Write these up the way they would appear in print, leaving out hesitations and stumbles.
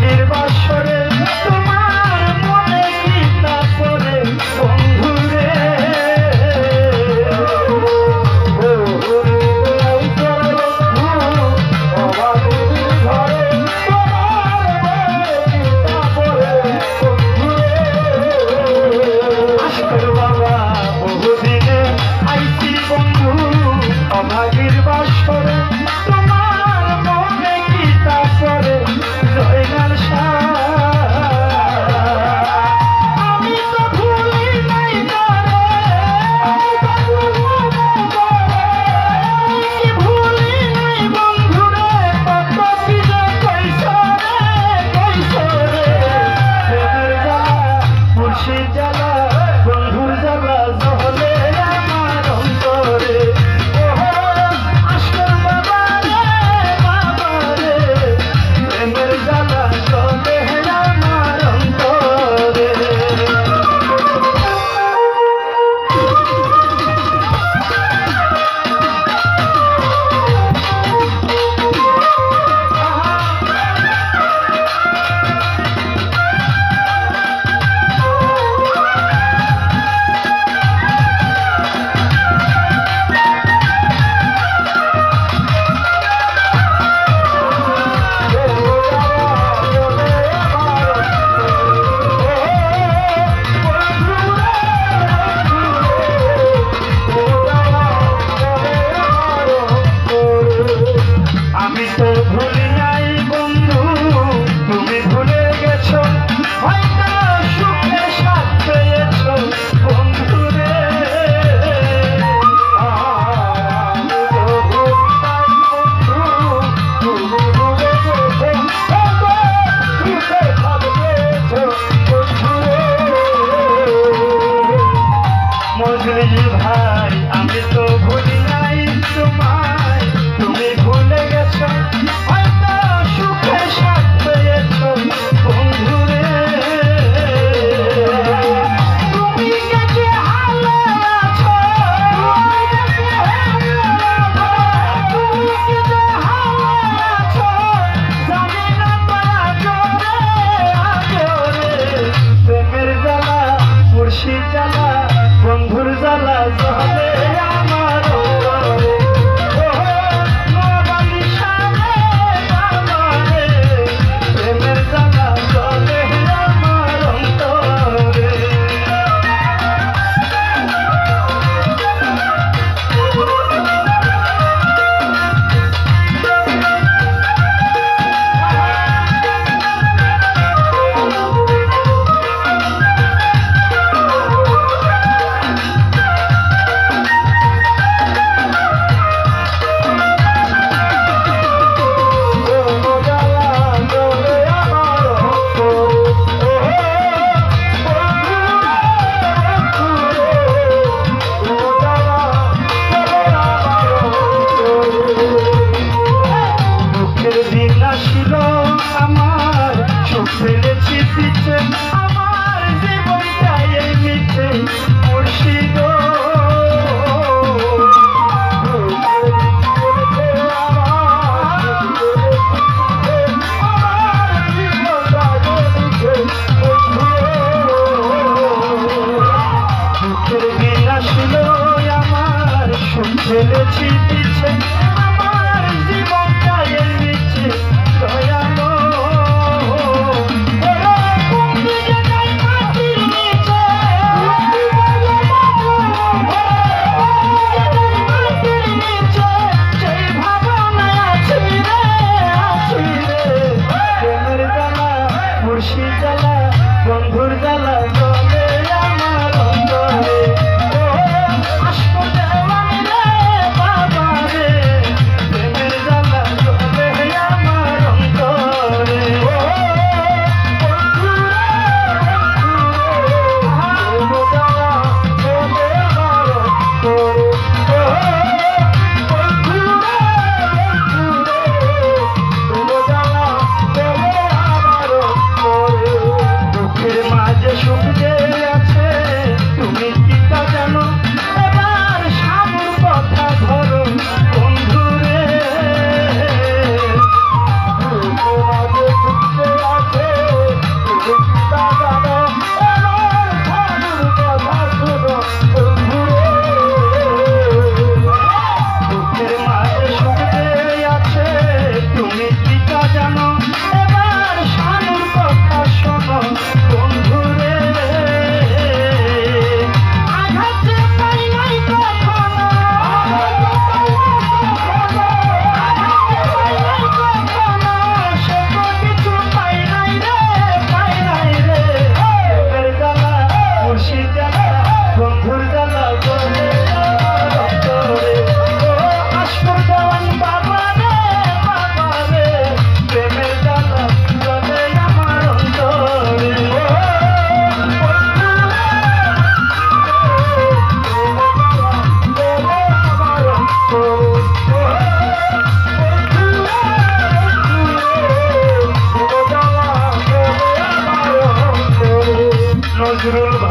অভাগীর বাসরে তোমার মনে কি তা পড়ে বন্ধুরে অভাগীর বাসরে তোমার মনে কি তা পড়ে জয়নাল শাহ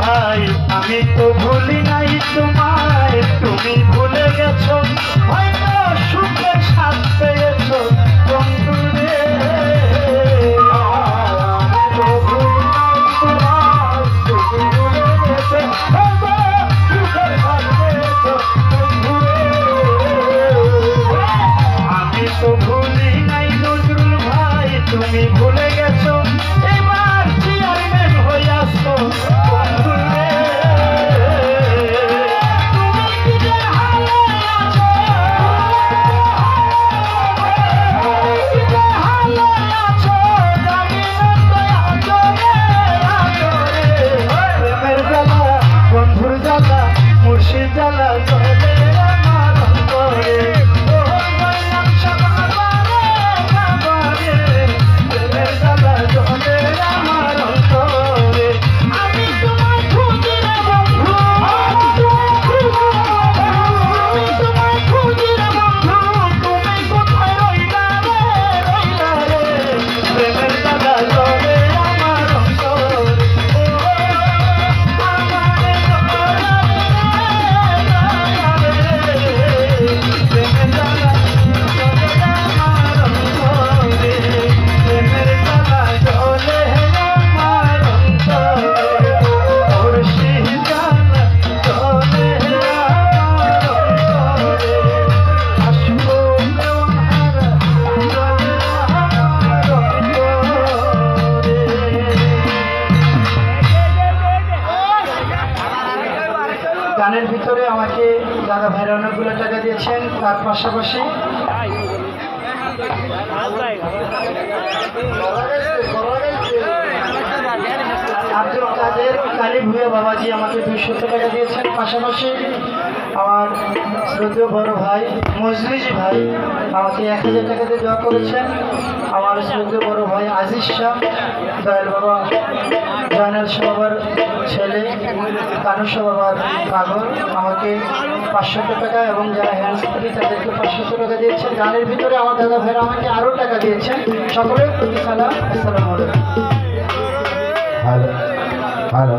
ভাই আমি তো ভুলি নাই তোমায়, তুমি ভুলে গেছো, হয়তো সুখের স্বাদ পেয়েছো বন্ধু রে। আমি তো ভুলি নাই তোমায়, তুমি ভুলে গেছো, হয়তো সুখের স্বাদ পেয়েছো বন্ধু রে। আমি তো ভুলি নাই নজরুল ভাই, তুমি ভুলে গেছো, এবার চেয়ারম্যান হইয়াছো বন্ধু রে। তুমি কি যে হালে আছো, তুমি কি যে হালে আছো, জানি না তো আছো রে, আছো রে। প্রেমের জ্বালা, বন্ধুর জ্বালা, মুর্শিদ জ্বালা চলে আমার অন্তরে। ও বললাম সবারে সবারে, প্রেমের জ্বালা চলে আমার অন্তরে। আমি তোমায় খুঁজি রে বন্ধু, আমি তোমায় খুঁজি রে বন্ধু, তুমি কোথায় রইলা রে, রইলা রে। প্রেমের জ্বালা চলে আমার অন্তরে। ও আমারে প্রেমের জ্বালা চলে আমার অন্তরে, প্রেমের জ্বালা চলে আমার অন্তরে, মুর্শিদ জ্বালা চলে আমার অন্তরে। আসবো দেওয়ানহারা চলে আমার অন্তরে। গানের ভিতরে আমাকে দাদা ভাইরা অনেকগুলো টাকা দিয়েছেন, তার পাশাপাশি আব্দুল কাদের কালী ভুয়া বাবাজি আমাকে 200 টাকা দিয়েছেন। পাশাপাশি আমার শ্রদ্ধেয় বড় ভাই মজলিজি ভাই আমাকে 1000 টাকা দিয়ে দোয়া করেছেন। আমার শ্রদ্ধেয় বড় ভাই আজিজ শাহ, দয়াল বাবা জয়নাল শাহ বাবার ছেলে কানু শাহ বাবার পাগল, আমাকে 500 টাকা এবং যারা হ্যান্ড স্ত্রী তাদেরকে 500 টাকা দিয়েছেন। গানের ভিতরে আমার দাদা ভাইরা আমাকে আরও টাকা দিয়েছেন। সকলের প্রতি সালাম, আসসালামু আলাইকুম। ভালো ভালো